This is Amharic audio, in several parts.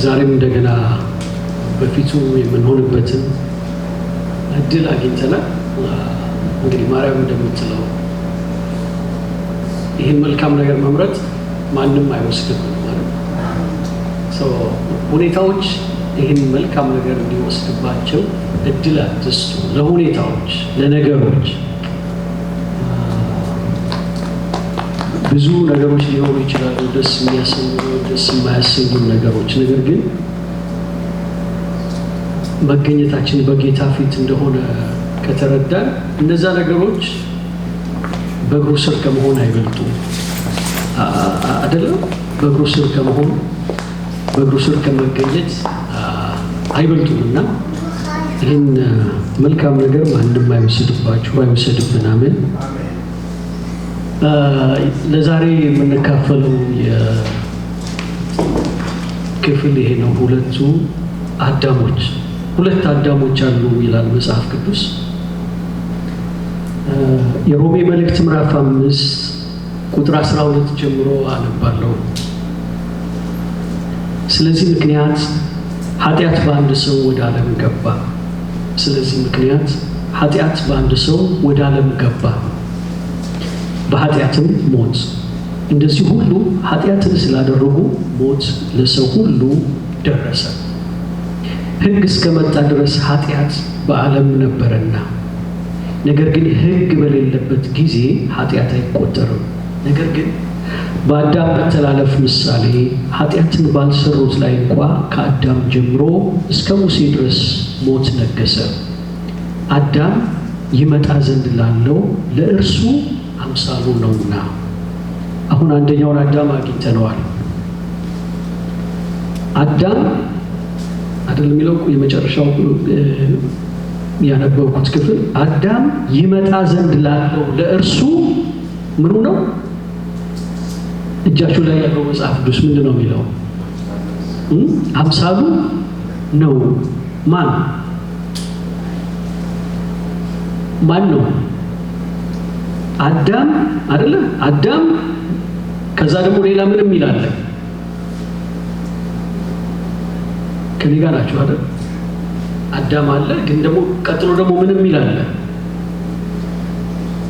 ዛሬም እንደገና በፊቱ የምንሆንበትን እድል አግኝተናል። እንግዲህ ማርያም እንደምትለው ይህን መልካም ነገር መምረጥ ማንም አይወስድም ማለት ነው። ሁኔታዎች ይህን መልካም ነገር እንዲወስድባቸው እድል አትስጡ። ለሁኔታዎች፣ ለነገሮች ብዙ ነገሮች ሊሆኑ ይችላሉ፣ ደስ የሚያሰኙ ደስ የማያሰኙ ነገሮች። ነገር ግን መገኘታችን በጌታ ፊት እንደሆነ ከተረዳን እነዛ ነገሮች በእግሩ ስር ከመሆን አይበልጡም አይደለም። በእግሩ ስር ከመሆን በእግሩ ስር ከመገኘት አይበልጡምና ይህን መልካም ነገር ማንም አይወስድባችሁ፣ አይወሰድብን። አሜን። ለዛሬ የምንካፈለው የክፍል ይሄ ነው። ሁለት አዳሞች አሉ ይላል መጽሐፍ ቅዱስ። የሮሜ መልእክት ምዕራፍ 5 ቁጥር 12 ጀምሮ አነባለሁ። ስለዚህ ምክንያት ኃጢአት በአንድ ሰው ወደ ዓለም ገባ። ስለዚህ ምክንያት ኃጢአት በአንድ ሰው ወደ ዓለም ገባ፣ በኃጢአትም ሞት። እንደዚህ ሁሉ ኃጢአትን ስላደረጉ ሞት ለሰው ሁሉ ደረሰ። ሕግ እስከመጣ ድረስ ኃጢአት በዓለም ነበረና፣ ነገር ግን ሕግ በሌለበት ጊዜ ኃጢአት አይቆጠርም። ነገር ግን በአዳም መተላለፍ ምሳሌ ኃጢአትን ባልሰሩት ላይ እንኳ ከአዳም ጀምሮ እስከ ሙሴ ድረስ ሞት ነገሰ። አዳም ይመጣ ዘንድ ላለው ለእርሱ አምሳሉ ነውና። አሁን አንደኛውን አዳም አግኝተነዋል። አዳም አይደለም የሚለው የመጨረሻው ያነበብኩት ክፍል አዳም ይመጣ ዘንድ ላለው ለእርሱ ምኑ ነው? እጃችሁ ላይ ያለው መጽሐፍ ቅዱስ ምንድን ነው የሚለው? አምሳሉ ነው። ማን ነው? አዳም አይደለ? አዳም። ከዛ ደግሞ ሌላ ምንም ይላል? ከኔ ጋር ናችሁ አይደል? አዳም አለ፣ ግን ደግሞ ቀጥሎ ደግሞ ምንም ይላል?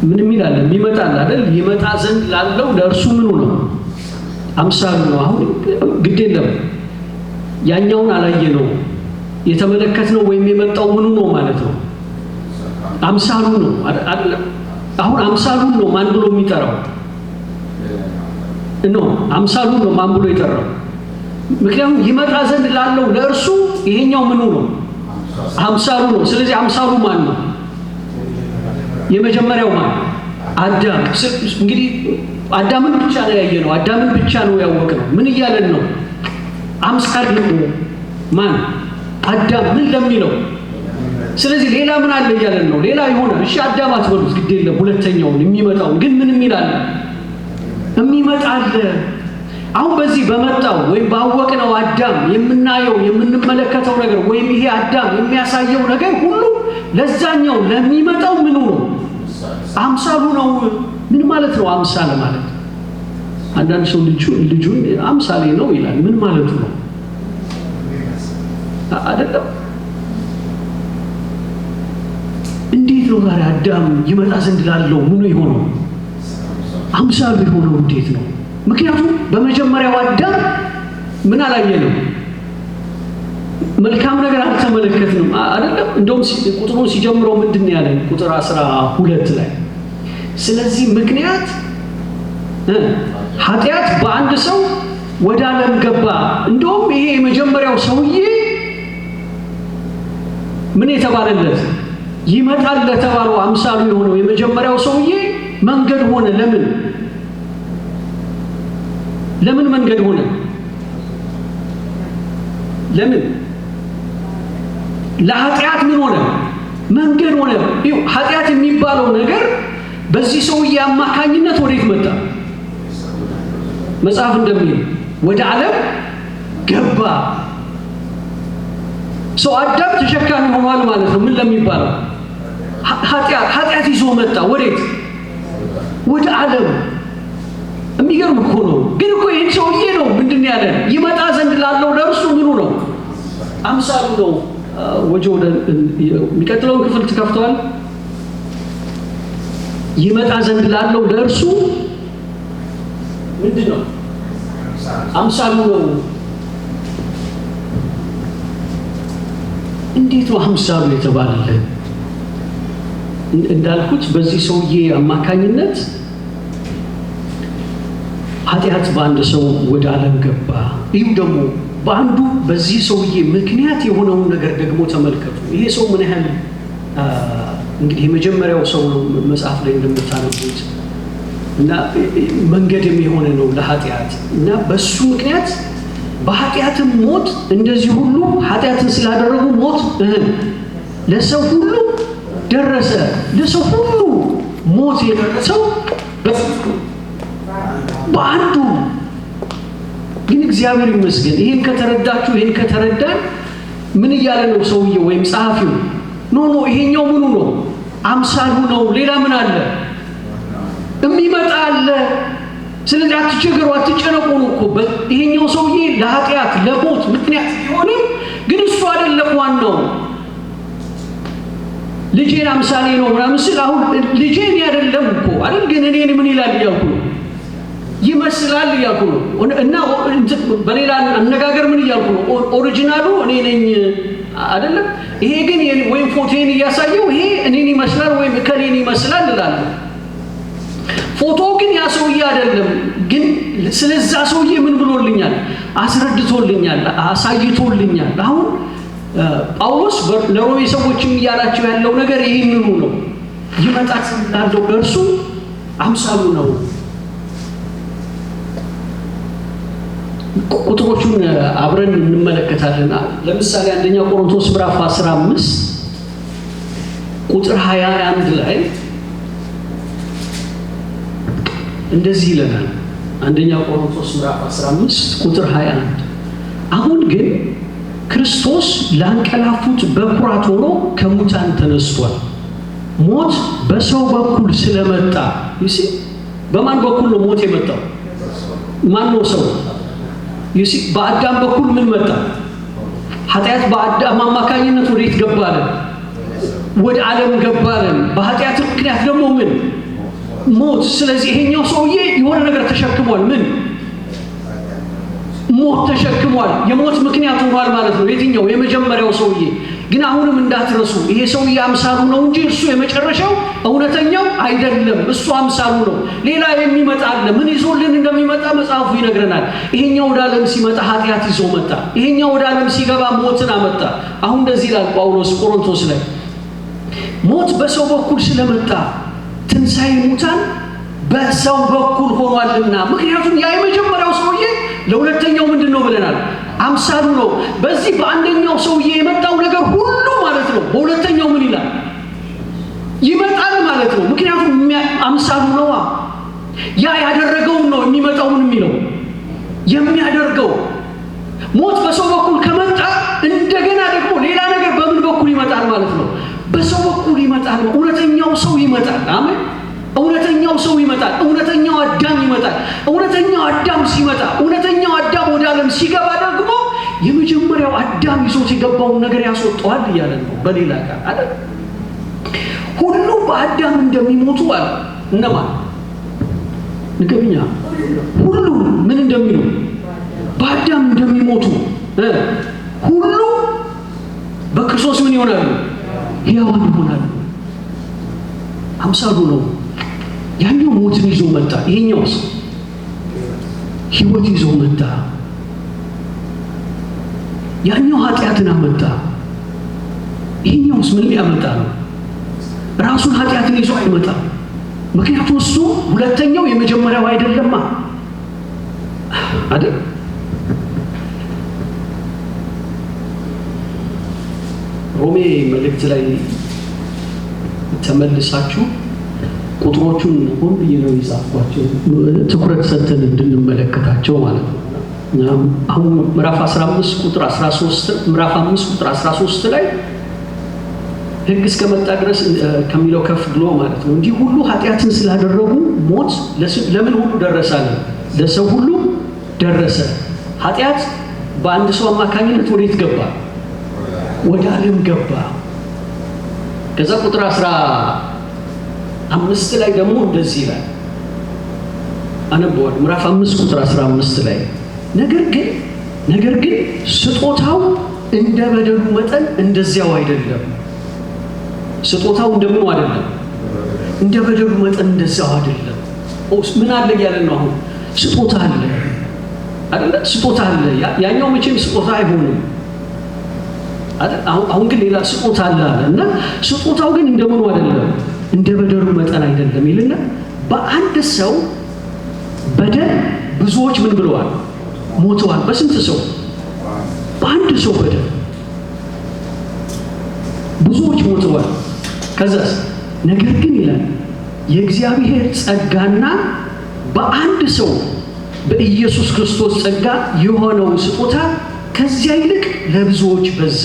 ምንም ይላል? ይመጣል አይደል? ይመጣ ዘንድ ላለው ለእርሱ ምኑ ነው? አምሳሉ ነው። አሁን ግድ የለም ያኛውን አላየ ነው የተመለከትነው፣ ወይም የመጣው ምኑ ነው ማለት ነው? አምሳሉ ነው አይደል? አሁን አምሳሉን ነው ማን ብሎ የሚጠራው? አምሳሉን ነው ማን ብሎ የጠራው? ምክንያቱም ይመጣ ዘንድ ላለው ለእርሱ ይሄኛው ምኑ ነው? አምሳሉ ነው። ስለዚህ አምሳሉ ማን ነው? የመጀመሪያው ማን? አዳም። እንግዲህ አዳምን ብቻ ነው ያየነው፣ አዳምን ብቻ ነው ያወቅነው። ምን እያለን ነው? አምሳል ነው ማን? አዳም። ምን ለሚለው? ስለዚህ ሌላ ምን አለ እያለን ነው? ሌላ ይሆናል። እሺ አዳም አትበሉት፣ ግድ የለም። ሁለተኛውን የሚመጣውን ግን ምን የሚላል? የሚመጣ አለ። አሁን በዚህ በመጣው ወይም ባወቅነው አዳም የምናየው የምንመለከተው ነገር ወይም ይሄ አዳም የሚያሳየው ነገር ሁሉ ለዛኛው ለሚመጣው ምኑ ነው? አምሳሉ ነው። ምን ማለት ነው አምሳል ማለት? አንዳንድ ሰው ልጁን አምሳሌ ነው ይላል። ምን ማለቱ ነው? አይደለም። እንዴት ነው ታዲያ አዳም ይመጣ ዘንድ ላለው ምኑ የሆነው? አምሳሉ የሆነው እንዴት ነው? ምክንያቱም በመጀመሪያው አዳም ምን አላየንም? መልካም ነገር አልተመለከትንም አይደለም። እንደውም ቁጥሩን ሲጀምረው ምንድን ነው ያለን? ቁጥር 12 ላይ ስለዚህ ምክንያት ኃጢአት በአንድ ሰው ወደ ዓለም ገባ። እንደውም ይሄ የመጀመሪያው ሰውዬ ምን የተባለለት ይመጣል ለተባለው አምሳሉ የሆነው የመጀመሪያው ሰውዬ መንገድ ሆነ። ለምን መንገድ ሆነ? ለምን? ለኃጢአት ምን ሆነ? መንገድ ሆነ። ኃጢአት የሚባለው ነገር በዚህ ሰውዬ አማካኝነት ወዴት መጣ? መጽሐፍ እንደሚል ወደ ዓለም ገባ። ሰው አዳም ተሸካሚ ሆኗል ማለት ነው። ምን ለሚባለው? ኃጢአት ይዞ መጣ። ወዴት? ወደ ዓለም። የሚገርም እኮ ነው። ግን እኮ ይህን ሰውዬ ነው ምንድን ያለን ይመጣ ዘንድ ላለው ለእርሱ ምኑ ነው? አምሳሉ ነው። ወደ የሚቀጥለውን ክፍል ትከፍተዋል። ይመጣ ዘንድ ላለው ለእርሱ ምንድን ነው? አምሳሉ ነው። እንዴት ነው አምሳሉ የተባለልን? እንዳልኩት በዚህ ሰውዬ አማካኝነት ኃጢአት በአንድ ሰው ወደ ዓለም ገባ። ይህ ደግሞ በአንዱ በዚህ ሰውዬ ምክንያት የሆነውን ነገር ደግሞ ተመልከቱ። ይሄ ሰው ምን ያህል እንግዲህ የመጀመሪያው ሰው ነው መጽሐፍ ላይ እንደምታነቡት እና መንገድ የሚሆነ ነው ለኃጢአት እና በሱ ምክንያት በኃጢአትም ሞት እንደዚህ ሁሉ ኃጢአትን ስላደረጉ ሞት ለሰው ሁሉ ደረሰ። ለሰው ሁሉ ሞት የደረሰው በአንዱ ግን እግዚአብሔር ይመስገን። ይሄን ከተረዳችሁ ይሄን ከተረዳን ምን እያለ ነው ሰውየው ወይም ጸሐፊው? ኖ ይሄኛው ምኑ ነው? አምሳሉ ነው። ሌላ ምን አለ? የሚመጣ አለ። ስለዚህ አትቸገሩ፣ አትጨነቁ ነው እኮ። ይሄኛው ሰውዬ ለኃጢአት ለሞት ምክንያት ቢሆንም ግን እሱ አይደለም ዋናው። ልጄን አምሳሌ ነው ምናምን ስል አሁን ልጄን አይደለም እኮ አይደል? ግን እኔን ምን ይላል እያልኩ ነው ይመስላል እያልኩ ነው። እና በሌላ አነጋገር ምን እያልኩ ነው? ኦሪጂናሉ እኔ ነኝ አይደለም። ይሄ ግን ወይም ፎቶዬን እያሳየው ይሄ እኔን ይመስላል ወይም እከሌን ይመስላል እላለሁ። ፎቶ ግን ያ ሰውዬ አይደለም። ግን ስለዛ ሰውዬ ምን ብሎልኛል? አስረድቶልኛል፣ አሳይቶልኛል። አሁን ጳውሎስ ለሮሜ ሰዎችም እያላቸው ያለው ነገር ይህንኑ ነው። ይመጣት ላለው እርሱ አምሳሉ ነው። ቁጥሮቹን አብረን እንመለከታለን። ለምሳሌ አንደኛ ቆሮንቶስ ምዕራፍ 15 ቁጥር 21 ላይ እንደዚህ ይለናል። አንደኛ ቆሮንቶስ ምዕራፍ 15 ቁጥር 21 አሁን ግን ክርስቶስ ላንቀላፉት በኩራት ሆኖ ከሙታን ተነስቷል። ሞት በሰው በኩል ስለመጣ ይሲ በማን በኩል ነው ሞት የመጣው? ማን ነው ሰው? ይሲ በአዳም በኩል ምን መጣ? ኃጢአት በአዳም አማካኝነት ወዴት ገባለን? ወደ ዓለም ገባለን። በኃጢአት ምክንያት ደግሞ ምን? ሞት። ስለዚህ ይሄኛው ሰውዬ የሆነ ነገር ተሸክሟል። ምን? ሞት ተሸክሟል። የሞት ምክንያት ሆኗል ማለት ነው። የትኛው? የመጀመሪያው ሰውዬ። ግን አሁንም እንዳትረሱ ይሄ ሰውዬ አምሳሉ ነው እንጂ እርሱ የመጨረሻው እውነተኛው አይደለም። እሱ አምሳሉ ነው። ሌላ የሚመጣ አለ። ምን ይዞልን እንደሚመጣ መጽሐፉ ይነግረናል። ይሄኛው ወደ ዓለም ሲመጣ ኃጢአት ይዞ መጣ። ይሄኛው ወደ ዓለም ሲገባ ሞትን አመጣ። አሁን እንደዚህ ይላል ጳውሎስ ቆሮንቶስ ላይ ሞት በሰው በኩል ስለመጣ ትንሣኤ ሙታን በሰው በኩል ሆኗልና። ምክንያቱም ያ የመጀመሪያው ሰውዬ ለሁለተኛው ምንድን ነው ብለናል? አምሳሉ ነው። በዚህ በአንደኛው ሰውዬ የመጣው ነገር ሁሉ ማለት ነው በሁለተኛው ምን ይላል? ይመጣል ማለት ነው። ምክንያቱም አምሳሉ ነዋ። ያ ያደረገውን ነው የሚመጣውን የሚለው የሚያደርገው። ሞት በሰው በኩል ከመጣ እንደገና ደግሞ ሌላ ነገር በምን በኩል ይመጣል ማለት ነው? በሰው በኩል ይመጣል። እውነተኛው ሰው ይመጣል። አሜን። እውነተኛው ሰው ይመጣል። እውነተኛው አዳም ይመጣል። እውነተኛው አዳም ሲመጣ እውነተኛው አዳም ወደ ዓለም ሲገባ ደግሞ የመጀመሪያው አዳም ይዞት የገባውን ነገር ያስወጣዋል እያለ ነው። በሌላ ቃል አይደል? ሁሉ በአዳም እንደሚሞቱ አለ። እነማን? ንገሩኛ። ሁሉ ምን እንደሚሉ? በአዳም እንደሚሞቱ ሁሉ በክርስቶስ ምን ይሆናሉ? ሕያዋን ይሆናሉ። አምሳሉ ነው። ያኛው ሞትን ይዞ መጣ። ይሄኛውስ ሕይወት ይዞ መጣ። ያኛው ኃጢአትን አመጣ። ይሄኛውስ ምን ሊያመጣ ነው? ራሱን ኃጢአትን ይዞ አይመጣም። ምክንያቱም እሱ ሁለተኛው የመጀመሪያው አይደለማ አይደል? ሮሜ መልእክት ላይ ተመልሳችሁ ቁጥሮቹን ሁሉ ነው ይጻፏቸው፣ ትኩረት ሰጥተን እንድንመለከታቸው ማለት ነው። አሁን ምዕራፍ 15 ቁጥር 13 ምዕራፍ 5 ቁጥር 13 ላይ ሕግ እስከመጣ ድረስ ከሚለው ከፍ ብሎ ማለት ነው እንጂ ሁሉ ኃጢአትን ስላደረጉ ሞት ለምን ሁሉ ደረሳለን? ለሰው ሁሉ ደረሰ። ኃጢአት በአንድ ሰው አማካኝነት ወዴት ገባ? ወደ ዓለም ገባ። ከዛ ቁጥር 15 ላይ ደግሞ እንደዚህ ይላል። አነበዋል። ምዕራፍ 5 ቁጥር 15 ላይ ነገር ግን ስጦታው እንደ በደሉ መጠን እንደዚያው አይደለም። ስጦታው እንደምኑ አይደለም? እንደ በደሉ መጠን እንደዚያው አይደለም። ምን አለ ያለን ነው? አሁን ስጦታ አለ አይደለ? ስጦታ አለ። ያኛው መቼም ስጦታ አይሆንም አይደል? አሁን ግን ሌላ ስጦታ አለ እና ስጦታው ግን እንደምኑ አይደለም? እንደ በደሉ መጠን አይደለም ይልና በአንድ ሰው በደል ብዙዎች ምን ብለዋል? ሞተዋል። በስንት ሰው? በአንድ ሰው በደል ብዙዎች ሞተዋል። ከዛስ ነገር ግን ይላል የእግዚአብሔር ጸጋና በአንድ ሰው በኢየሱስ ክርስቶስ ጸጋ የሆነው ስጦታ ከዚያ ይልቅ ለብዙዎች በዛ።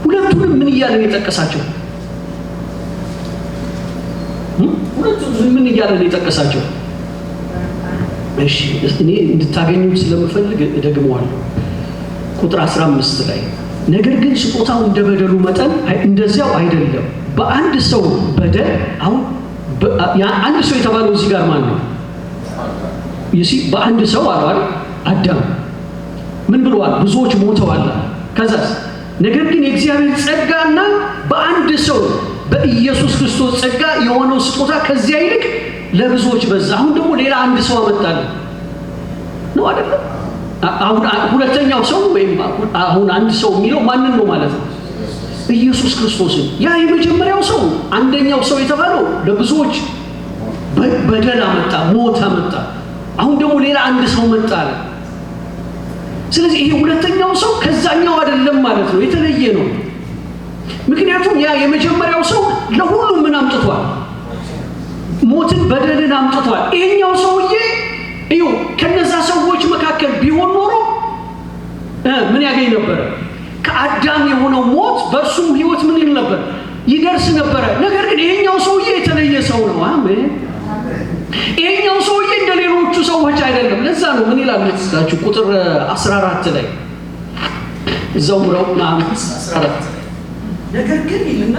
ሁለቱንም ምን እያለ ነው የጠቀሳቸው? ሁለቱንም ምን እያለ ነው የጠቀሳቸው? እሺ እኔ እንድታገኙት ስለምፈልግ እደግመዋለሁ። ቁጥር 15 ላይ ነገር ግን ስጦታው እንደ በደሉ መጠን እንደዚያው አይደለም። በአንድ ሰው በደል አሁን አንድ ሰው የተባለው እዚህ ጋር ማን ነው? በአንድ ሰው አይደል? አዳም ምን ብለዋል? ብዙዎች ሞተዋል። ከዛስ ነገር ግን የእግዚአብሔር ጸጋና በአንድ ሰው በኢየሱስ ክርስቶስ ጸጋ የሆነው ስጦታ ከዚያ ይልቅ ለብዙዎች በዛ። አሁን ደግሞ ሌላ አንድ ሰው አመጣለ ነው አይደል? አሁን ሁለተኛው ሰው ወይም አሁን አንድ ሰው የሚለው ማንን ነው ማለት ነው? ኢየሱስ ክርስቶስን። ያ የመጀመሪያው ሰው አንደኛው ሰው የተባለው ለብዙዎች በደል አመጣ፣ ሞት አመጣ። አሁን ደግሞ ሌላ አንድ ሰው መጣ አለ። ስለዚህ ይሄ ሁለተኛው ሰው ከዛኛው አይደለም ማለት ነው፣ የተለየ ነው። ምክንያቱም ያ የመጀመሪያው ሰው ለሁሉም ምን አምጥቷል? ሞትን፣ በደልን አምጥቷል። ይሄኛው ሰውዬ እዩ ከነዛ ሰዎች መካከል ቢሆን ኖሮ ምን ያገኝ ነበር? ከአዳም የሆነው ሞት በእርሱ ህይወት ምን ይል ነበር? ይደርስ ነበረ። ነገር ግን ይሄኛው ሰውዬ የተለየ ሰው ነው። አሜን። ይሄኛው ሰውዬ እንደ ሌሎቹ ሰዎች አይደለም። ለዛ ነው ምን ይላል መሰላችሁ? ቁጥር 14 ላይ እዛው ምዕራፍ 14 ነገር ግን ይልና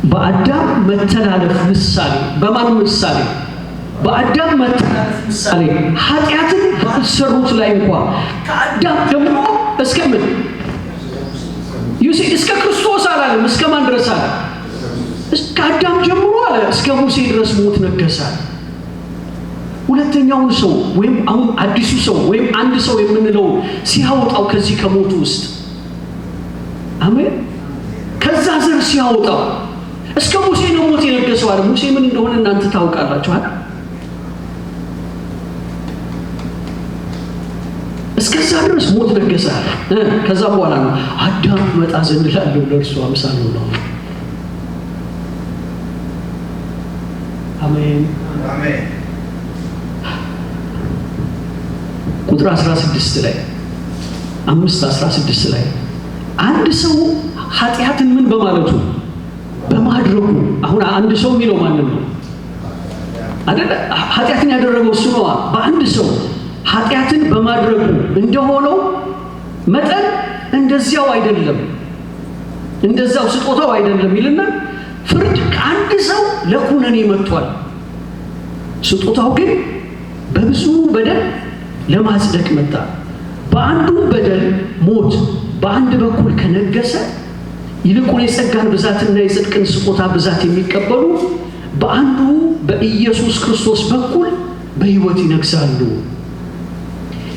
በአዳም መተላለፍ ምሳሌ፣ በማን ምሳሌ? በአዳም መተላለፍ ምሳሌ ኃጢአትን ባልሰሩት ላይ እንኳን ከአዳም ጀምሮ እስከ ምን እስከ ክርስቶስ አላለም። እስከ ማን ድረስ አለ? እስከ አዳም ጀምሮ አለ እስከ ሙሴ ድረስ ሞት ነገሳል። ሁለተኛውን ሰው ወይም አሁን አዲሱ ሰው ወይም አንድ ሰው የምንለው ሲያወጣው ከዚህ ከሞቱ ውስጥ አሜን፣ ከዛ ዘር ሲያወጣው እስከ ሙሴ ነው ሞት የነገሰው አለ። ሙሴ ምን እንደሆነ እናንተ ታውቃላችሁ አይደል? እስከዛ ድረስ ሞት ነገሰ አለ። ከዛ በኋላ ነው አዳም መጣ ዘንድ ላለው ለእርሱ አምሳሉ ነው። አሜን አሜን። ቁጥር 16 ላይ 5:16 ላይ አንድ ሰው ኃጢአትን ምን በማለቱ በማድረጉ። አሁን አንድ ሰው የሚለው ማንን ነው አይደል? ኃጢአትን ያደረገው እሱ ነው። በአንድ ሰው ኃጢአትን በማድረጉ እንደሆነው መጠን እንደዚያው አይደለም፣ እንደዛው ስጦታው አይደለም ይልና ፍርድ ከአንድ ሰው ለኩነኔ መጥቷል። ስጦታው ግን በብዙ በደል ለማጽደቅ መጣ። በአንዱ በደል ሞት በአንድ በኩል ከነገሰ ይልቁን የጸጋን ብዛትና የጽድቅን ስጦታ ብዛት የሚቀበሉ በአንዱ በኢየሱስ ክርስቶስ በኩል በሕይወት ይነግሳሉ።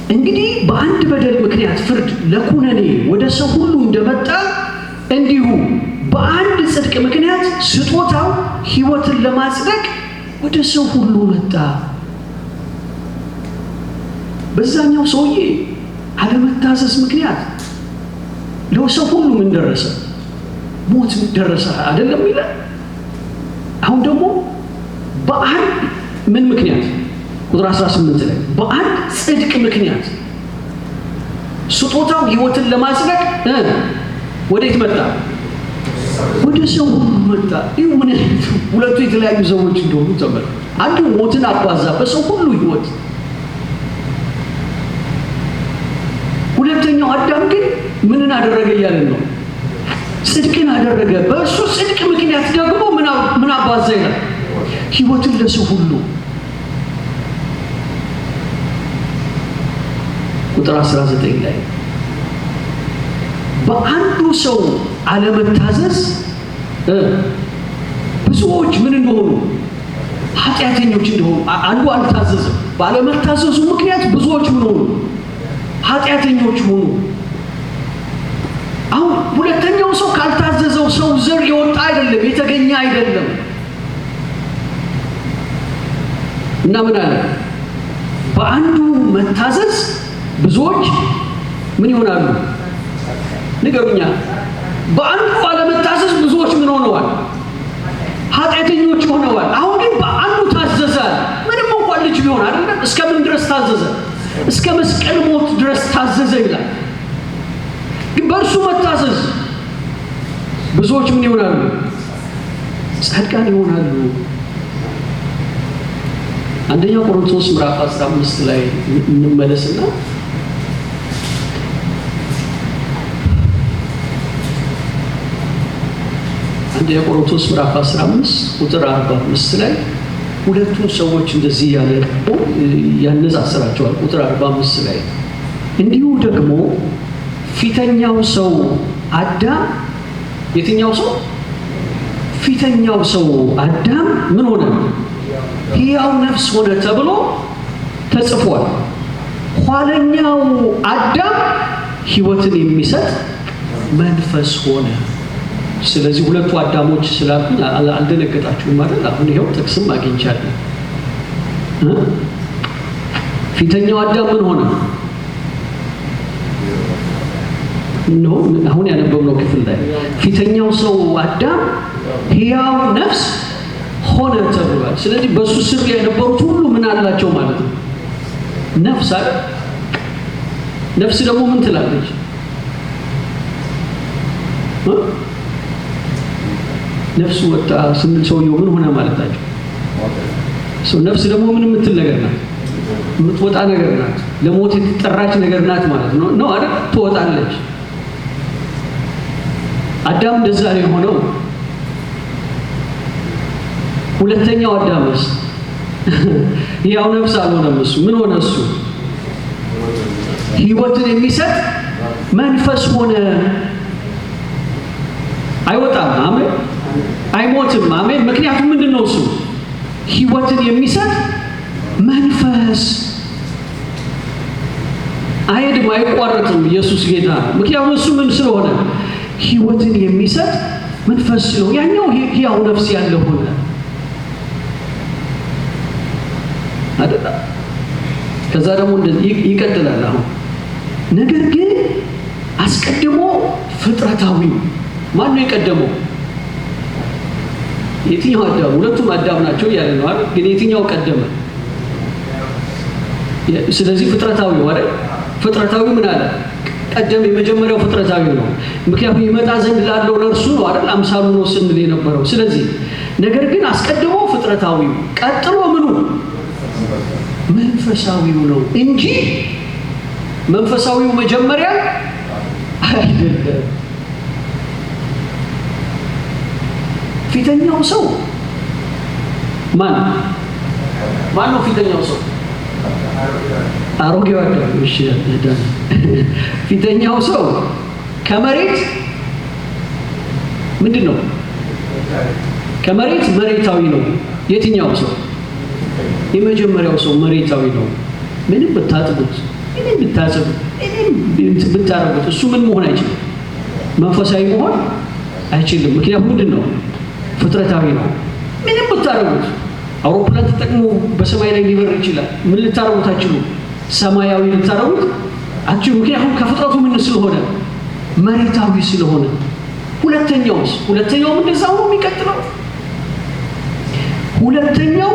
እንግዲህ በአንድ በደል ምክንያት ፍርድ ለኩነኔ ወደ ሰው ሁሉ እንደመጣ እንዲሁ በአንድ ጽድቅ ምክንያት ስጦታው ሕይወትን ለማጽደቅ ወደ ሰው ሁሉ መጣ። በዛኛው ሰውዬ አለመታዘዝ ምክንያት ለሰው ሁሉ ምን ደረሰ? ሞት ደረሰ አይደለም ይላል። አሁን ደግሞ በአንድ ምን ምክንያት? ቁጥር 18 ላይ በአንድ ጽድቅ ምክንያት ስጦታው ሕይወትን ለማጽደቅ ወዴት መጣ? ወደ ሰው መጣ። ይህ ምን አይነት ሁለቱ የተለያዩ ሰዎች እንደሆኑ ተመልከቱ። አንዱ ሞትን አባዛ በሰው ሁሉ ህይወት፣ ሁለተኛው አዳም ግን ምንን አደረገ እያለን ነው? ጽድቅን አደረገ። በእሱ ጽድቅ ምክንያት ደግሞ ምን አባዛ ይላል? ህይወትን ለሰው ሁሉ። ቁጥር 19 ላይ በአንዱ ሰው አለመታዘዝ ብዙዎች ምን እንደሆኑ ኃጢአተኞች እንደሆኑ፣ አንዱ አልታዘዘም። ባለመታዘዙ ምክንያት ብዙዎች ምን ሆኑ? ኃጢአተኞች ሆኑ። አሁን ሁለተኛው ሰው ካልታዘዘው ሰው ዘር የወጣ አይደለም፣ የተገኘ አይደለም። እና ምን አለ? በአንዱ መታዘዝ ብዙዎች ምን ይሆናሉ? ንገሩኛ። በአንዱ አለመታዘዝ ብዙዎች ምን ሆነዋል? ኃጢአተኞች ሆነዋል። አሁን ግን በአንዱ ታዘዘ። ምንም እንኳን ልጅ ቢሆን አይደለም። እስከ ምን ድረስ ታዘዘ? እስከ መስቀል ሞት ድረስ ታዘዘ ይላል። ግን በእርሱ መታዘዝ ብዙዎች ምን ይሆናሉ? ጻድቃን ይሆናሉ። አንደኛ ቆሮንቶስ ምዕራፍ 15 ላይ እንመለስና አንደኛ ቆሮንቶስ ምዕራፍ 15 ቁጥር 45 ላይ ሁለቱ ሰዎች እንደዚህ ያነጻጽራቸዋል። ቁጥር 45 ላይ እንዲሁ ደግሞ ፊተኛው ሰው አዳም፣ የትኛው ሰው? ፊተኛው ሰው አዳም ምን ሆነ? ሕያው ነፍስ ሆነ ተብሎ ተጽፏል። ኋለኛው አዳም ሕይወትን የሚሰጥ መንፈስ ሆነ። ስለዚህ ሁለቱ አዳሞች ስላልኩኝ አልደነገጣችሁም ማለት አሁን ይሄው ጥቅስም አግኝቻለሁ። ፊተኛው አዳም ምን ሆነ? ነው አሁን ያነበብነው ክፍል ላይ ፊተኛው ሰው አዳም ሕያው ነፍስ ሆነ ተብሏል። ስለዚህ በሱ ስር የነበሩት ሁሉ ምን አላቸው ማለት ነው? ነፍስ አይደል? ነፍስ ደግሞ ምን ትላለች? ነፍሱ ወጣ ስንል ሰውየው ምን ሆነ ማለታቸው? ነፍስ ደግሞ ምን የምትል ነገር ናት? የምትወጣ ነገር ናት። ለሞት የተጠራች ነገር ናት ማለት ነው አይደል? ትወጣለች። አዳም እንደዛ ነው የሆነው። ሁለተኛው አዳምስ ያው ነፍስ አልሆነም። እሱ ምን ሆነ? እሱ ሕይወትን የሚሰጥ መንፈስ ሆነ። አይወጣም። አሜን። አይሞትም። አሜን። ምክንያቱም ምንድነው? እሱ ሕይወትን የሚሰጥ መንፈስ አይሄድም፣ አይቋረጥም። ኢየሱስ ጌታ ነው። ምክንያቱም እሱ ምን ስለሆነ? ሕይወትን የሚሰጥ መንፈስ ስለሆነ። ያኛው ሕያው ነፍስ ያለው ሆነ አይደል? ከዛ ደግሞ ይቀጥላል። አሁን ነገር ግን አስቀድሞ ፍጥረታዊው ማን ነው የቀደመው? የትኛው አዳም? ሁለቱም አዳም ናቸው ያለ ነው አይደል? ግን የትኛው ቀደመ? ስለዚህ ፍጥረታዊው አይደል? ፍጥረታዊው ምን አለ? ቀደም። የመጀመሪያው ፍጥረታዊው ነው። ምክንያቱም ይመጣ ዘንድ ላለው ለእርሱ ነው አይደል? አምሳሉ ነው ስንል የነበረው። ስለዚህ ነገር ግን አስቀድሞ ፍጥረታዊው፣ ቀጥሎ ምኑ? መንፈሳዊው ነው እንጂ መንፈሳዊው መጀመሪያ አይደለም። ፊተኛው ሰው ማን ነው? ፊተኛው ሰው አሮጌው አዳም። እሺ፣ ፊተኛው ሰው ከመሬት ምንድን ነው? ከመሬት መሬታዊ ነው። የትኛው ሰው? የመጀመሪያው ሰው መሬታዊ ነው። ምንም ብታጥቡት፣ ምንም ብታጸዱት፣ ምንም ብታረጉት እሱ ምን መሆን አይችልም? መንፈሳዊ መሆን አይችልም። ምክንያቱም ምንድን ነው? ፍጥረታዊ ነው። ምንም ብታረጉት፣ አውሮፕላን ተጠቅሞ በሰማይ ላይ ሊበር ይችላል። ምን ልታረጉት አትችሉም? ሰማያዊ ልታረጉት አትችሉም። ምክንያቱም ከፍጥረቱ ምን ስለሆነ? መሬታዊ ስለሆነ። ሁለተኛውም እንደዛው ነው የሚቀጥለው። ሁለተኛው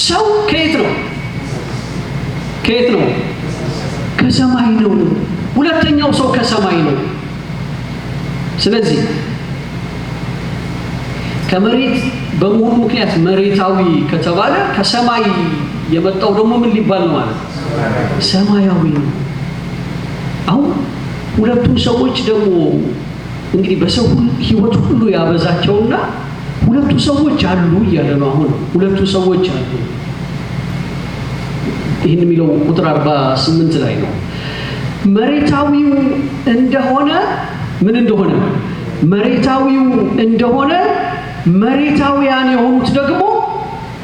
ሰው ከየት ነው? ከሰማይ ነው። ሁለተኛው ሰው ከሰማይ ነው። ስለዚህ ከመሬት በመሆኑ ምክንያት መሬታዊ ከተባለ ከሰማይ የመጣው ደግሞ ምን ሊባል ነው ማለት ሰማያዊ ነው። አሁን ሁለቱም ሰዎች ደግሞ እንግዲህ በሰው ህይወት ሁሉ ያበዛቸውና ሁለቱ ሰዎች አሉ እያለ ነው። አሁን ሁለቱ ሰዎች አሉ። ይህን የሚለው ቁጥር 48 ላይ ነው። መሬታዊው እንደሆነ ምን እንደሆነ መሬታዊው እንደሆነ መሬታውያን የሆኑት ደግሞ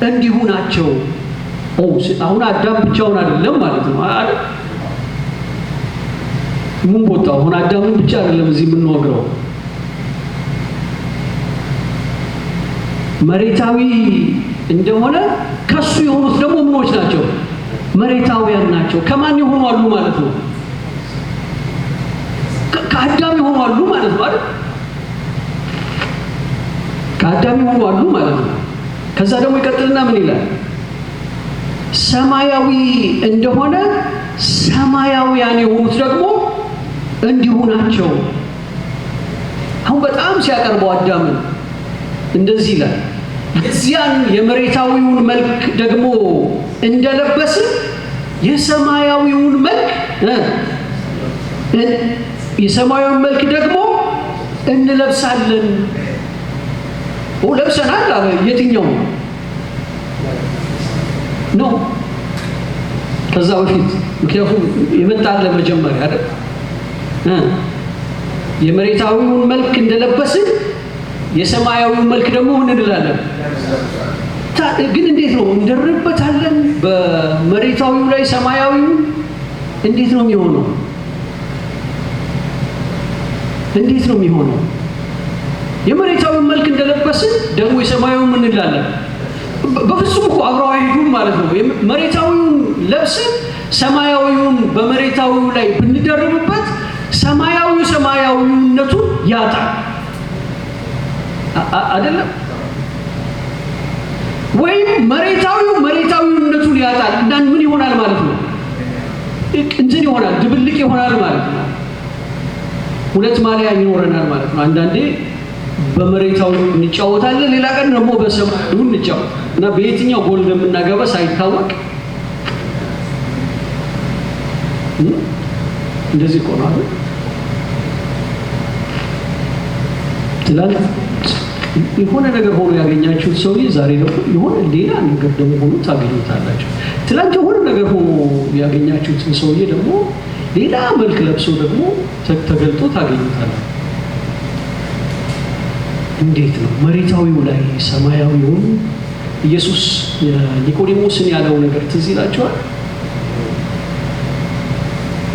እንዲሁ ናቸው። አሁን አዳም ብቻውን አይደለም ማለት ነው አይደል? ምን ቦታው አሁን አዳምን ብቻ አይደለም እዚህ የምንወግረው። መሬታዊ እንደሆነ ከሱ የሆኑት ደግሞ ምኖች ናቸው? መሬታውያን ናቸው። ከማን የሆኑ አሉ ማለት ነው? ከአዳም የሆኑ አሉ ማለት ነው አይደል? ከአዳም የሆኑ አሉ ማለት ነው። ከዛ ደግሞ ይቀጥልና ምን ይላል? ሰማያዊ እንደሆነ ሰማያውያን የሆኑት ደግሞ እንዲሁ ናቸው። አሁን በጣም ሲያቀርበው አዳምን እንደዚህ ይላል፣ የዚያን የመሬታዊውን መልክ ደግሞ እንደለበስን የሰማያዊውን መልክ ደግሞ እንለብሳለን። ለብሰናል አለ። የትኛው ነው? ከዛ በፊት ምክንያቱም የመጣለ መጀመሪያ አይደል? የመሬታዊውን መልክ እንደለበስን የሰማያዊውን መልክ ደግሞ ምን እንላለን? ግን እንዴት ነው እንደርበታለን? በመሬታዊው ላይ ሰማያዊው እንዴት ነው የሚሆነው? እንዴት ነው የሚሆነው? የመሬታዊውን መልክ እንደለበስን ደግሞ የሰማያዊውን ምን እንላለን? በፍጹም እኮ አብረው አይሄዱም ማለት ነው። መሬታዊውን ለብሰን ሰማያዊውን በመሬታዊው ላይ ብንደርብበት ሰማያዊነቱን ያጣል አይደለም? ወይም መሬታዊነቱን ያጣል እና ምን ይሆናል ማለት ነው? እንትን ይሆናል፣ ድብልቅ ይሆናል ማለት ነው። ሁለት ማሊያ ይኖረናል ማለት ነው። አንዳንዴ በመሬታው እንጫወታለን፣ ሌላ ቀን ደግሞ በሰማያዊው እንጫወት እና በየትኛው ጎል እንደምናገባ ሳይታወቅ እንደዚህ ቆናል። ትላንት የሆነ ነገር ሆኖ ያገኛችሁት ሰውዬ ዛሬ ደግሞ የሆነ ሌላ ነገር ደግሞ ሆኖ ታገኙታላችሁ። ትላንት የሆነ ነገር ሆኖ ያገኛችሁትን ሰውዬ ደግሞ ሌላ መልክ ለብሶ ደግሞ ተገልጦ ታገኙታላችሁ። እንዴት ነው መሬታዊው ላይ ሰማያዊውን? ኢየሱስ ኒቆዲሞስን ያለው ነገር ትዝ ይላችኋል?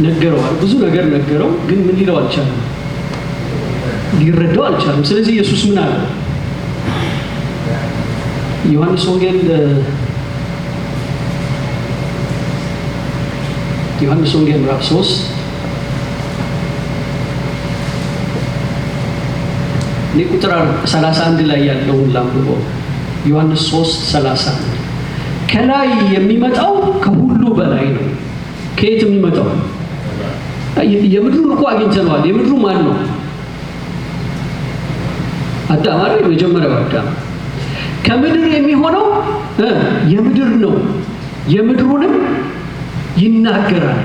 ነገረዋል፣ ብዙ ነገር ነገረው፣ ግን ምን ሊለው አልቻለም፣ ሊረዳው አልቻለም። ስለዚህ ኢየሱስ ምን አለ? ዮሐንስ ወንጌል ምዕራፍ 3 ቁጥር 31 ላይ ያለውን ላንብበው። ዮሐንስ 3:31 ከላይ የሚመጣው ከሁሉ በላይ ነው። ከየት የሚመጣው? የምድሩን እኮ አግኝተነዋል። የምድሩ ማን ነው? አዳም አይደል? የመጀመሪያው አዳም። ከምድር የሚሆነው የምድር ነው፣ የምድሩንም ይናገራል።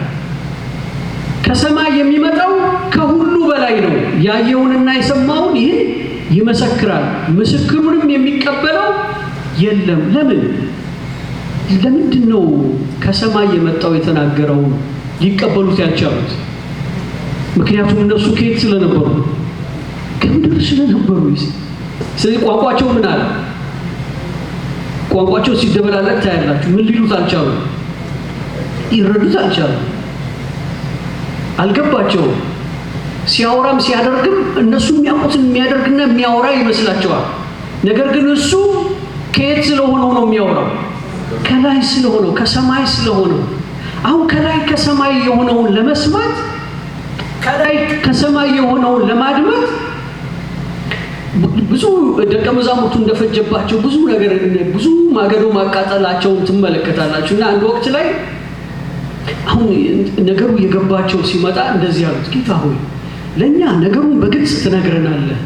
ከሰማይ የሚመጣው ከሁሉ በላይ ነው፣ ያየውንና የሰማውን ይህን ይመሰክራል፣ ምስክሩንም የሚቀበለው የለም። ለምንድን ነው ከሰማይ የመጣው የተናገረውን ሊቀበሉት ያልቻሉት? ምክንያቱም እነሱ ከየት ስለነበሩ? ከምድር ስለነበሩ። ስለዚህ ቋንቋቸው ምን አለ? ቋንቋቸው ሲደበላለቅ ታያላችሁ። ምን ሊሉት አልቻሉ? ይረዱት አልቻሉ። አልገባቸውም። ሲያወራም ሲያደርግም እነሱ የሚያውቁትን የሚያደርግና የሚያወራ ይመስላቸዋል። ነገር ግን እሱ ከየት ስለሆነው ነው የሚያወራው? ከላይ ስለሆነው፣ ከሰማይ ስለሆነው። አሁን ከላይ ከሰማይ የሆነውን ለመስማት፣ ከላይ ከሰማይ የሆነውን ለማድመጥ ብዙ ደቀ መዛሙርቱ እንደፈጀባቸው ብዙ ማገዶ ማቃጠላቸውን ትመለከታላችሁ። እና አንድ ወቅት ላይ አሁን ነገሩ የገባቸው ሲመጣ እንደዚህ ያሉት፣ ጌታ ሆይ ለእኛ ነገሩን በግልጽ ትነግረናለህ፣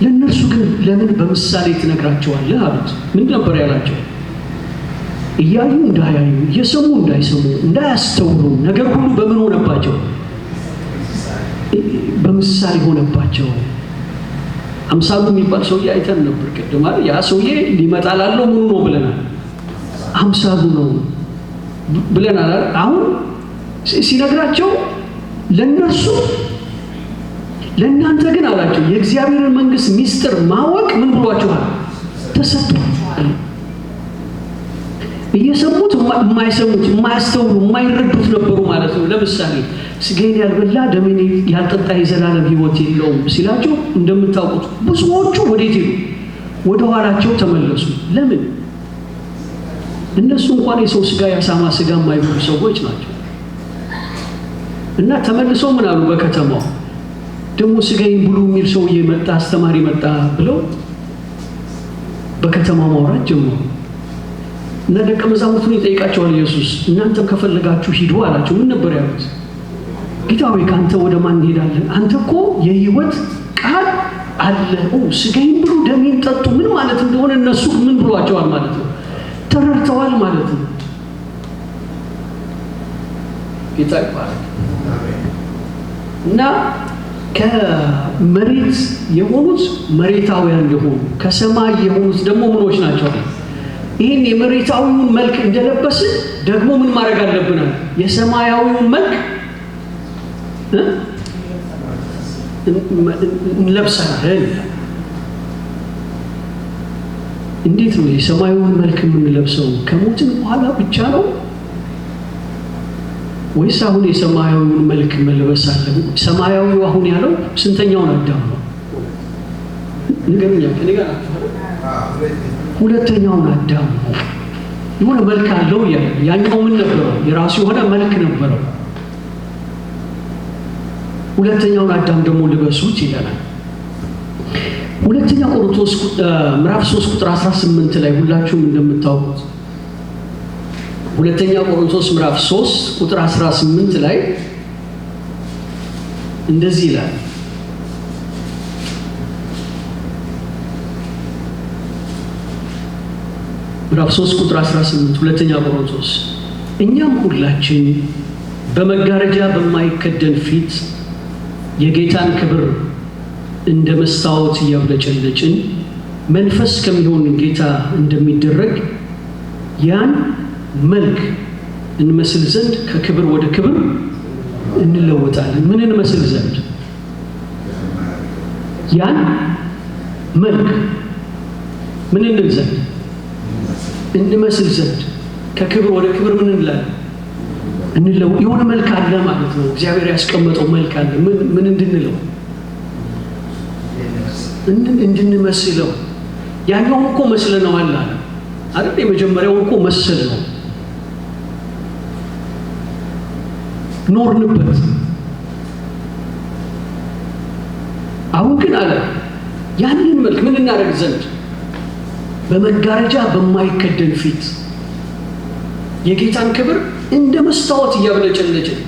ለእነርሱ ግን ለምን በምሳሌ ትነግራቸዋለህ አሉት። ምን ነበር ያላቸው? እያዩ እንዳያዩ፣ እየሰሙ እንዳይሰሙ፣ እንዳያስተውሉ ነገር ሁሉ በምን ሆነባቸው? በምሳሌ ሆነባቸው። አምሳሉ የሚባል ሰውዬ አይተን ነበር ቅድም አይደል? ያ ሰውዬ ሊመጣ ላለው ምኑ ነው ብለናል? አምሳሉ ነው ብለናል። አሁን ሲነግራቸው ለእነርሱ ለእናንተ ግን አላቸው የእግዚአብሔርን መንግሥት ምስጢር ማወቅ ምን ብሏችኋል? ተሰጥቷችኋል። እየሰሙት የማይሰሙት የማያስተውሉ የማይረዱት ነበሩ ማለት ነው። ለምሳሌ ስጋዬን ያልበላ ደሜን ያልጠጣ የዘላለም ሕይወት የለውም ሲላቸው እንደምታውቁት ብዙዎቹ ወዴት ሄዱ? ወደ ኋላቸው ተመለሱ። ለምን? እነሱ እንኳን የሰው ስጋ ያሳማ ስጋ የማይበሉ ሰዎች ናቸው። እና ተመልሰው ምን አሉ? በከተማው ደግሞ ስጋዬን ብሉ የሚል ሰውዬ መጣ፣ አስተማሪ መጣ ብለው በከተማው ማውራት ጀመሩ። እና ደቀ መዛሙርቱን ይጠይቃቸዋል ኢየሱስ። እናንተም ከፈለጋችሁ ሂዱ አላቸው። ምን ነበር ያሉት? ጌታ ሆይ ከአንተ ወደ ማን እንሄዳለን? አንተ እኮ የሕይወት ቃል አለ። ስጋዬን ብሉ ደሜን ጠጡ ምን ማለት እንደሆነ እነሱ ምን ብሏቸዋል ማለት ነው? ተረድተዋል ማለት ነው። ጌታ ይባረክ። እና ከመሬት የሆኑት መሬታውያን የሆኑ ከሰማይ የሆኑት ደግሞ ምኖች ናቸው? ይህን የመሬታዊውን መልክ እንደለበስን ደግሞ ምን ማድረግ አለብናል? የሰማያዊውን መልክ እንለብሰናል። እንዴት ነው የሰማያዊውን መልክ የምንለብሰው? ከሞትን በኋላ ብቻ ነው ወይስ አሁን የሰማያዊውን መልክ መልበስ አለብን? ሰማያዊው አሁን ያለው ስንተኛውን አዳም ነው? ንገሩኛ። ከኔ ጋር ሁለተኛውን አዳም ነው። የሆነ መልክ አለው ያለ። ያኛው ምን ነበረው? የራሱ የሆነ መልክ ነበረው። ሁለተኛውን አዳም ደግሞ ልበሱት ይለናል። ሁለተኛ ቆሮንቶስ ምዕራፍ 3 ቁጥር 18 ላይ ሁላችሁም እንደምታውቁት ሁለተኛ ቆሮንቶስ ምዕራፍ 3 ቁጥር 18 ላይ እንደዚህ ይላል። ምዕራፍ 3 ቁጥር 18 ሁለተኛ ቆሮንቶስ እኛም ሁላችን በመጋረጃ በማይከደን ፊት የጌታን ክብር እንደ መስታወት እያብለጨለጭን መንፈስ ከሚሆን ጌታ እንደሚደረግ ያን መልክ እንመስል ዘንድ ከክብር ወደ ክብር እንለወጣለን። ምን እንመስል ዘንድ? ያን መልክ ምን እንል ዘንድ? እንመስል ዘንድ ከክብር ወደ ክብር ምን እንላለን? የሆነ መልክ አለ ማለት ነው። እግዚአብሔር ያስቀመጠው መልክ አለ። ምን እንድንለው? እንድንመስለው። ያኛውን እኮ መስለነዋል አለ አይደል? የመጀመሪያውን እኮ መሰል ነው፣ ኖርንበት። አሁን ግን አለ ያንን መልክ ምን እናደርግ ዘንድ? በመጋረጃ በማይከደን ፊት የጌታን ክብር እንደ መስታወት እያብለጨለጭን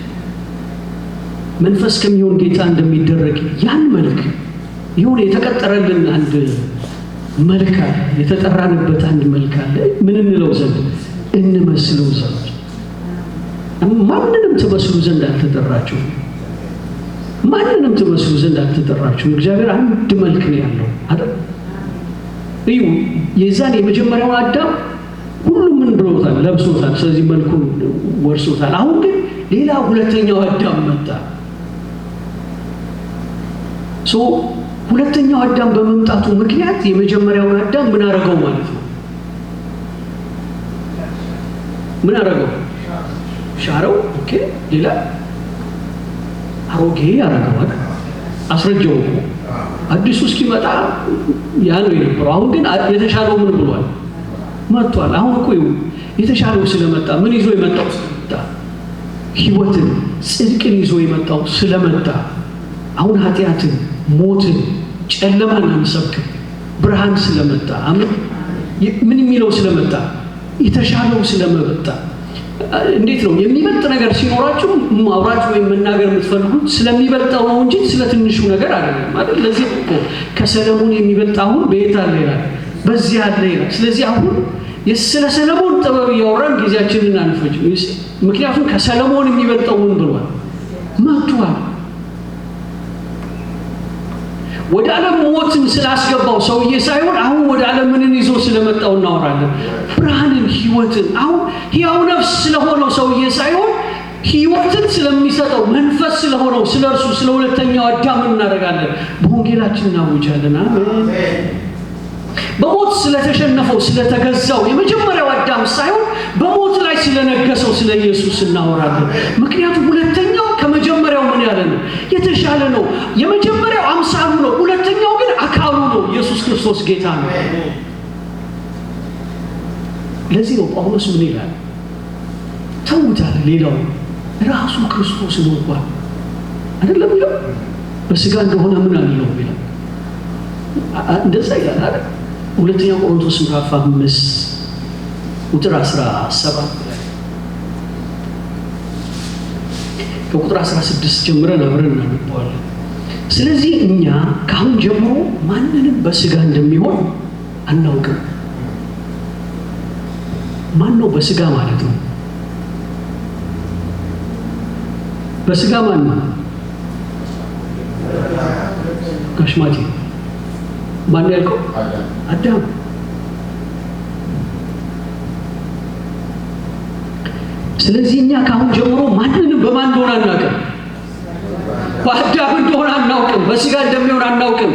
መንፈስ ከሚሆን ጌታ እንደሚደረግ ያን መልክ ይሁን። የተቀጠረልን አንድ መልክ አለ፣ የተጠራንበት አንድ መልክ አለ። ምን እንለው ዘንድ? እንመስለው ዘንድ። ማንንም ትመስሉ ዘንድ አልተጠራችሁም። ማንንም ትመስሉ ዘንድ አልተጠራችሁም። እግዚአብሔር አንድ መልክ ነው ያለው አይደል? እዩ፣ የዛን የመጀመሪያውን አዳም ሁሉም ምን ብሎታል? ለብሶታል። ስለዚህ መልኩን ወርሶታል። አሁን ግን ሌላ ሁለተኛው አዳም መጣ። ሁለተኛው አዳም በመምጣቱ ምክንያት የመጀመሪያውን አዳም ምን አደረገው ማለት ነው? ምን አደረገው? ሻረው። ኦኬ፣ ሌላ አሮጌ አደረገው። አስረጀው እኮ አዲሱ እስኪመጣ ያ ነው የነበረው። አሁን ግን የተሻለው ምን ብሏል? መጥቷል። አሁን እኮ የተሻለው ስለመጣ ምን ይዞ የመጣው ስለመጣ፣ ሕይወትን ጽድቅን ይዞ የመጣው ስለመጣ፣ አሁን ኃጢአትን፣ ሞትን፣ ጨለማን አንሰብክም። ብርሃን ስለመጣ፣ አሜን፣ ምን የሚለው ስለመጣ፣ የተሻለው ስለመጣ እንዴት ነው የሚበልጥ ነገር ሲኖራችሁ ማውራት ወይም መናገር የምትፈልጉት ስለሚበልጠው ነው እንጂ ስለ ትንሹ ነገር አይደለም አይደል? ለዚህ እኮ ከሰለሞን የሚበልጥ አሁን በየት አለ ይላል፣ በዚህ አለ ይላል። ስለዚህ አሁን ስለ ሰለሞን ጥበብ እያወራን ጊዜያችንን አንፈጅ። ምክንያቱም ከሰለሞን የሚበልጠው ምን ብሏል? መጥቷል። ወደ ዓለም ሞትን ስላስገባው ሰውዬ ሳይሆን አሁን ወደ ዓለም ምንን ይዞ ስለመጣው እናወራለን። ብርሃንን፣ ህይወትን። አሁን ሕያው ነፍስ ስለሆነው ሰውዬ ሳይሆን ህይወትን ስለሚሰጠው መንፈስ ስለሆነው ስለርሱ ስለ ሁለተኛው አዳም እናደርጋለን። በወንጌላችን እናውጃለን። አሜን። በሞት ስለተሸነፈው ስለተገዛው የመጀመሪያው አዳም ሳይሆን በሞት ላይ ስለነገሰው ስለ ኢየሱስ እናወራለን። ምክንያቱም ሁለተኛው ከመጀመሪያው ምን ያለ ነው? የተሻለ ነው። የመጀመሪያው አምሳሉ ነው፣ ሁለተኛው ግን አካሉ ነው። ኢየሱስ ክርስቶስ ጌታ ነው። ለዚህ ነው ጳውሎስ ምን ይላል? ተውታል፣ ሌላው ራሱ ክርስቶስ ነው እንኳን አይደለም ይላል። በስጋ እንደሆነ ምን አለው ይላል። እንደዛ ይላል አይደል? ሁለተኛ ቆሮንቶስ ምዕራፍ 5 ቁጥር 17 ላይ ከቁጥር 16 ጀምረን አብረን እናነባዋለን። ስለዚህ እኛ ከአሁን ጀምሮ ማንንም በስጋ እንደሚሆን አናውቅም። ማን ነው በስጋ ማለት ነው? በስጋ ማን ነው? ጋሽማቲ ማን ያልከው? አዳም። ስለዚህ እኛ ከአሁን ጀምሮ ማንንም በማን እንደሆነ አናውቅም። በአዳም እንደሆነ አናውቅም። በስጋ እንደሚሆን አናውቅም።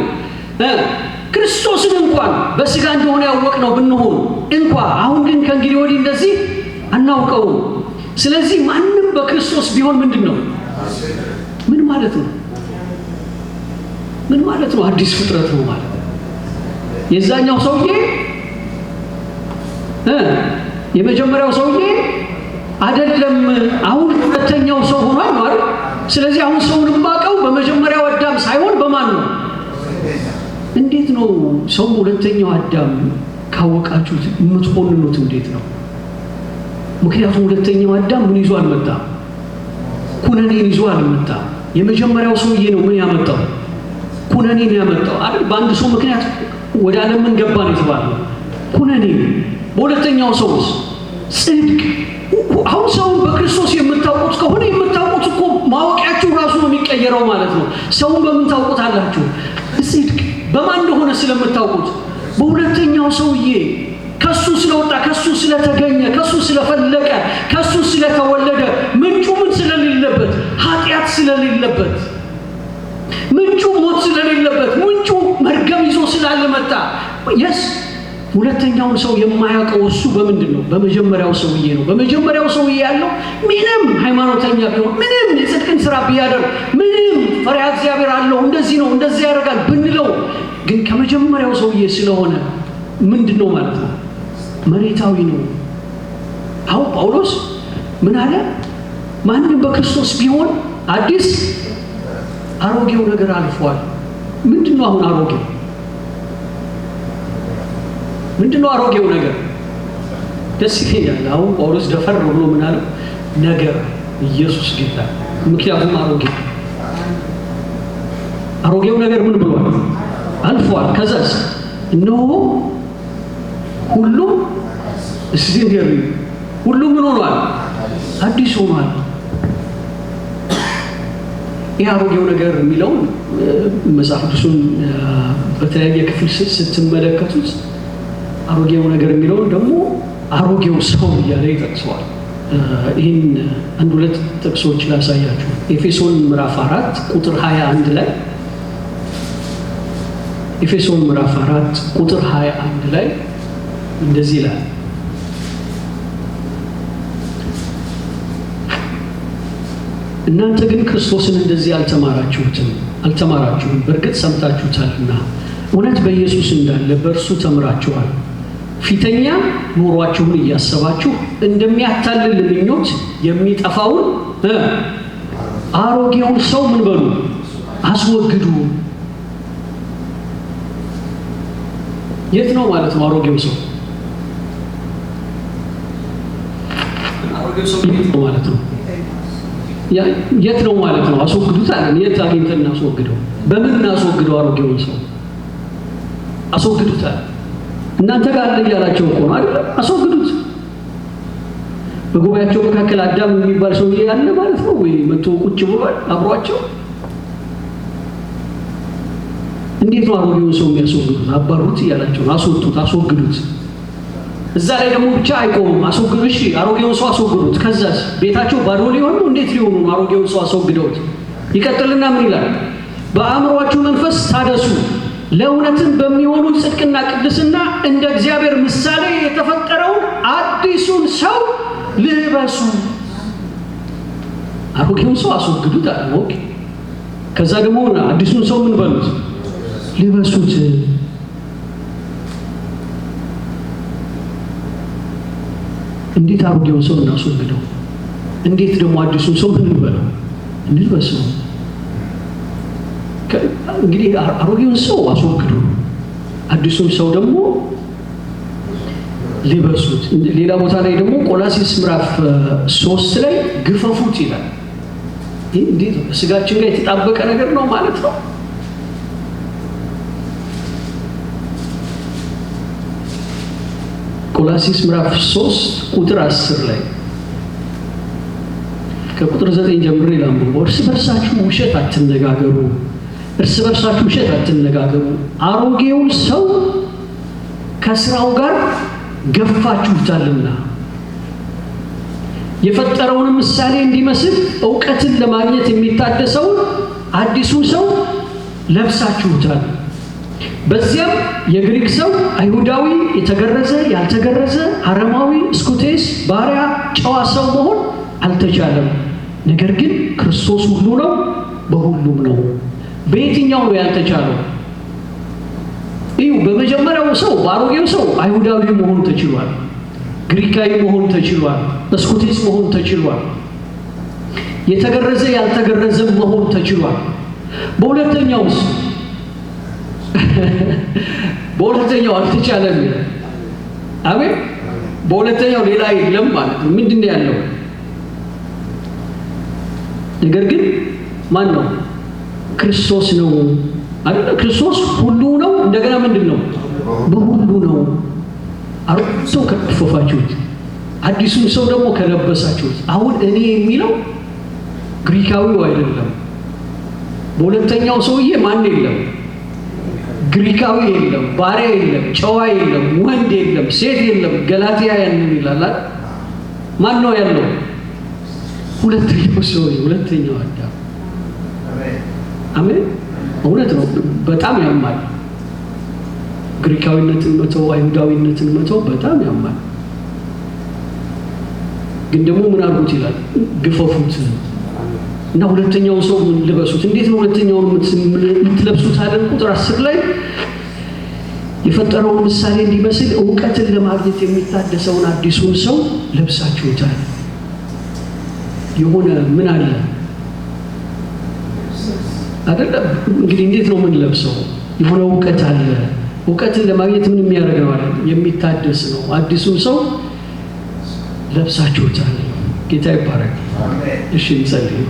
ክርስቶስን እንኳን በስጋ እንደሆነ ያወቅነው ብንሆን እንኳን አሁን ግን ከእንግዲህ ወዲህ እንደዚህ አናውቀውም። ስለዚህ ማንም በክርስቶስ ቢሆን ምንድን ነው? ምን ማለት ነው? ምን ማለት ነው? አዲስ ፍጥረት ነው ማለት ነው። የዛኛው ሰውዬ የመጀመሪያው ሰውዬ አይደለም፣ አሁን ሁለተኛው ሰው ሆኗል ማለት። ስለዚህ አሁን ሰውን ማቀው በመጀመሪያው አዳም ሳይሆን በማን ነው? እንዴት ነው ሰው ሁለተኛው አዳም ካወቃችሁት የምትሆኑት እንዴት ነው? ምክንያቱም ሁለተኛው አዳም ምን ይዞ አልመጣም? ኩነኔን ይዞ አልመጣም። የመጀመሪያው ሰውዬ ነው ምን ያመጣው? ኩነኔን ያመጣው አይደል? በአንድ ሰው ምክንያት ወደ ዓለም ምን ገባ ነው የተባለው? ኩነኔ። በሁለተኛው ሰውስ ጽድቅ። አሁን ሰውን በክርስቶስ የምታውቁት ከሆነ የምታውቁት እኮ ማወቂያችሁ ራሱ ነው የሚቀየረው ማለት ነው። ሰውን በምን ታውቁታላችሁ? ጽድቅ በማን እንደሆነ ስለምታውቁት፣ በሁለተኛው ሰውዬ ከሱ ስለወጣ፣ ከሱ ስለተገኘ፣ ከሱ ስለፈለቀ፣ ከሱ ስለተወለደ፣ ምንጩ ምን ስለሌለበት፣ ኃጢአት ስለሌለበት፣ ምንጩ ሞት ስለሌለበት፣ ምንጩ መርገም ይዞ ስላለመጣ ሁለተኛውን ሰው የማያውቀው እሱ በምንድን ነው? በመጀመሪያው ሰውዬ ነው። በመጀመሪያው ሰውዬ ያለው ምንም ሃይማኖተኛ ቢሆን፣ ምንም የጽድቅን ስራ ቢያደርግ፣ ምንም ፈሪሃ እግዚአብሔር አለው፣ እንደዚህ ነው እንደዚህ ያደርጋል ብንለው፣ ግን ከመጀመሪያው ሰውዬ ስለሆነ ምንድን ነው ማለት ነው? መሬታዊ ነው። አሁን ጳውሎስ ምን አለ? ማንም በክርስቶስ ቢሆን አዲስ፣ አሮጌው ነገር አልፏል። ምንድን ነው አሁን አሮጌው? ምንድነው አሮጌው ነገር? ደስ ይላል። አሁን ጳውሎስ ደፈር ብሎ ምን አለ? ነገር ኢየሱስ ጌታ። ምክንያቱም አሮጌው ነገር ምን ብሏል? አልፏል። ከዛስ እነሆ ሁሉ ሁሉ ምን ሆኗል? አዲስ ሆኗል። ይህ አሮጌው ነገር የሚለውን መጽሐፍ ቅዱስን በተለያየ ክፍል ስትመለከቱት አሮጌው ነገር የሚለውን ደግሞ አሮጌው ሰው እያለ ይጠቅሰዋል። ይህን አንድ ሁለት ጥቅሶች ላሳያችሁ። ኤፌሶን ምዕራፍ 4 ቁጥር 21 ላይ ኤፌሶን ምዕራፍ 4 ቁጥር 21 ላይ እንደዚህ ይላል፣ እናንተ ግን ክርስቶስን እንደዚህ አልተማራችሁም፣ በእርግጥ ሰምታችሁታልና እውነት በኢየሱስ እንዳለ በእርሱ ተምራችኋል። ፊተኛ ኑሯችሁን እያሰባችሁ እንደሚያታልል ምኞት የሚጠፋውን አሮጌውን ሰው ምን በሉ? አስወግዱ። የት ነው ማለት ነው አሮጌው ሰው? አሮጌው ሰው ማለት ነው። የት ነው ማለት ነው? አስወግዱት አለን። የት አግኝተን እናስወግደው? በምን እናስወግደው? አሮጌውን ሰው አስወግዱት አለ። እናንተ ጋር አለ እያላቸው እኮ ነው አይደል? አስወግዱት። በጉባኤያቸው መካከል አዳም የሚባል ሰው ያለ ማለት ነው ወይ? መጥቶ ቁጭ ብሏል አብሯቸው። እንዴት ነው አሮጌውን ሰው የሚያስወግዱት? አባሩት እያላቸው ነው። አስወጡት፣ አስወግዱት። እዛ ላይ ደግሞ ብቻ አይቆምም። አስወግዱ። እሺ አሮጌውን ሰው አስወግዱት። ከዛስ ቤታቸው ባዶ ሊሆን ነው? እንዴት ሊሆኑ ነው? አሮጌውን ሰው አስወግደውት ይቀጥልና ምን ይላል? በአእምሮአችሁ መንፈስ ታደሱ፣ ለእውነትም በሚሆኑ ጽድቅና ቅድስና እንደ እግዚአብሔር ምሳሌ የተፈጠረውን አዲሱን ሰው ልበሱ። አሮጌውን ሰው አስወግዱት አለ። ኦኬ። ከዛ ደግሞ አዲሱን ሰው ምን በሉት? ልበሱት። እንዴት አሮጌውን ሰው እናስወግደው? እንዴት ደግሞ አዲሱን ሰው ምን እንበለው? እንልበሰው። እንግዲህ አሮጌውን ሰው አስወግዱ፣ አዲሱን ሰው ደግሞ ልበሱት። ሌላ ቦታ ላይ ደግሞ ቆላስይስ ምዕራፍ 3 ላይ ግፈፉት ይላል። ይህ እንዴት ስጋችን ጋር የተጣበቀ ነገር ነው ማለት ነው። ቆላስይስ ምዕራፍ 3 ቁጥር 10 ላይ ከቁጥር 9 ጀምሮ ይላል። እርስ በርሳችሁ ውሸት አትነጋገሩ፣ እርስ በርሳችሁ ውሸት አትነጋገሩ፣ አሮጌውን ሰው ከስራው ጋር ገፋችሁታልና የፈጠረውን ምሳሌ እንዲመስል ዕውቀትን ለማግኘት የሚታደሰውን አዲሱን ሰው ለብሳችሁታል። በዚያም የግሪክ ሰው፣ አይሁዳዊ፣ የተገረዘ፣ ያልተገረዘ፣ አረማዊ፣ እስኩቴስ፣ ባሪያ፣ ጨዋ ሰው መሆን አልተቻለም። ነገር ግን ክርስቶስ ሁሉ ነው፣ በሁሉም ነው። በየትኛው ነው ያልተቻለው? እዩ። በመጀመሪያው ሰው በአሮጌው ሰው አይሁዳዊ መሆን ተችሏል፣ ግሪካዊ መሆን ተችሏል፣ እስኩቴስ መሆን ተችሏል፣ የተገረዘ ያልተገረዘ መሆን ተችሏል። በሁለተኛውስ በሁለተኛው አልተቻለም። አሜን። በሁለተኛው ሌላ የለም ማለት ነው። ምንድነው ያለው? ነገር ግን ማን ነው? ክርስቶስ ነው አይደል? ክርስቶስ ሁሉ ነው። እንደገና ምንድነው? በሁሉ ነው። አሮጌውን ሰው ከለበሳችሁት፣ አዲሱን ሰው ደግሞ ከለበሳችሁት። አሁን እኔ የሚለው ግሪካዊው አይደለም። በሁለተኛው ሰውዬ ማን የለም? ግሪካዊ የለም፣ ባሪያ የለም፣ ጨዋ የለም፣ ወንድ የለም፣ ሴት የለም። ገላትያ ያንን ይላል። ማን ነው ያለው? ሁለተኛው ሰው፣ ሁለተኛው አዳም። አሜን። እውነት ነው። በጣም ያማል። ግሪካዊነትን መተው፣ አይሁዳዊነትን መተው በጣም ያማል። ግን ደግሞ ምን አድርጉት ይላል? ግፈፉት እና ሁለተኛውን ሰው ምን ልበሱት። እንዴት ነው ሁለተኛውን የምትለብሱት አይደል? ቁጥር 10 ላይ የፈጠረውን ምሳሌ እንዲመስል ዕውቀትን ለማግኘት የሚታደሰውን አዲሱን ሰው ለብሳችሁታል። የሆነ ምን አለ አይደል? እንግዲህ እንዴት ነው ምን ለብሰው? የሆነ ዕውቀት አለ። ዕውቀትን ለማግኘት ምን የሚያደርግ ነው አይደል? የሚታደስ ነው። አዲሱን ሰው ለብሳችሁታል። ጌታ ይባረክ። እሺ እንጸልይ።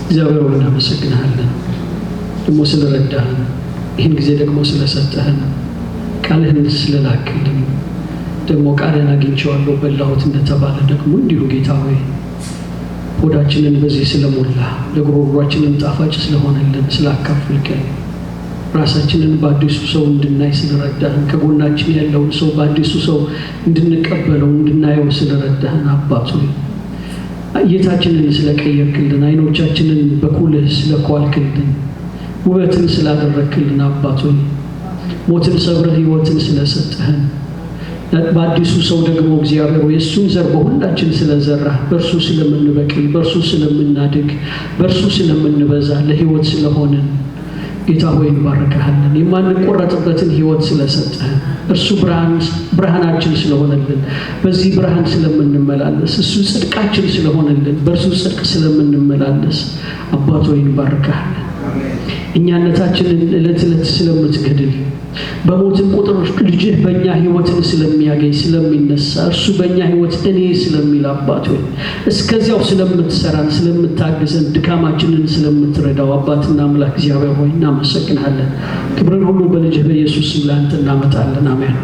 እግዚአብሔር ሆይ እናመሰግንሃለን ደግሞ ስለረዳህን፣ ይህን ጊዜ ደግሞ ስለሰጠህን፣ ቃልህን ስለላክልን፣ ደግሞ ቃልህን አግኝቼዋለሁ በላሁት እንደተባለ ደግሞ እንዲሁ ጌታ ሆይ ሆዳችንን በዚህ ስለሞላ ለጉሮሯችንን ጣፋጭ ስለሆነልን ስላካፈልከን፣ ራሳችንን በአዲሱ ሰው እንድናይ ስለረዳህን፣ ከጎናችን ያለውን ሰው በአዲሱ ሰው እንድንቀበለው እንድናየው ስለረዳህን አባት ሆይ እይታችንን ስለቀየርክልን፣ አይኖቻችንን በኩልህ ስለኳልክልን፣ ውበትን ስላደረክልን አባት ሆይ ሞትን ሰብረህ ሕይወትን ስለሰጠህን፣ በአዲሱ ሰው ደግሞ እግዚአብሔር ሆይ እሱን ዘር በሁላችን ስለዘራህ በእርሱ ስለምንበቅል፣ በእርሱ ስለምናድግ፣ በእርሱ ስለምንበዛ ለሕይወት ስለሆንን ጌታ ሆይ እንባረክሃለን። የማንቆረጥበትን ሕይወት ስለሰጠህን፣ እርሱ ብርሃናችን ስለሆነልን፣ በዚህ ብርሃን ስለምንመላለስ፣ እሱ ጽድቃችን ስለሆነልን፣ በእርሱ ጽድቅ ስለምንመላለስ አባት ሆይ እንባረክሃለን። እኛነታችንን ዕለት ዕለት ስለምትገድል በሞትን ቁጥር ልጅህ በእኛ ሕይወትን ስለሚያገኝ ስለሚነሳ እርሱ በእኛ ሕይወት እኔ ስለሚል አባት ሆይ እስከዚያው ስለምትሰራን ስለምታግዘን ድካማችንን ስለምትረዳው አባትና አምላክ እግዚአብሔር ሆይ እናመሰግናለን። ክብርን ሁሉ በልጅህ በኢየሱስ ስም ላንተ እናመጣለን። አሜን።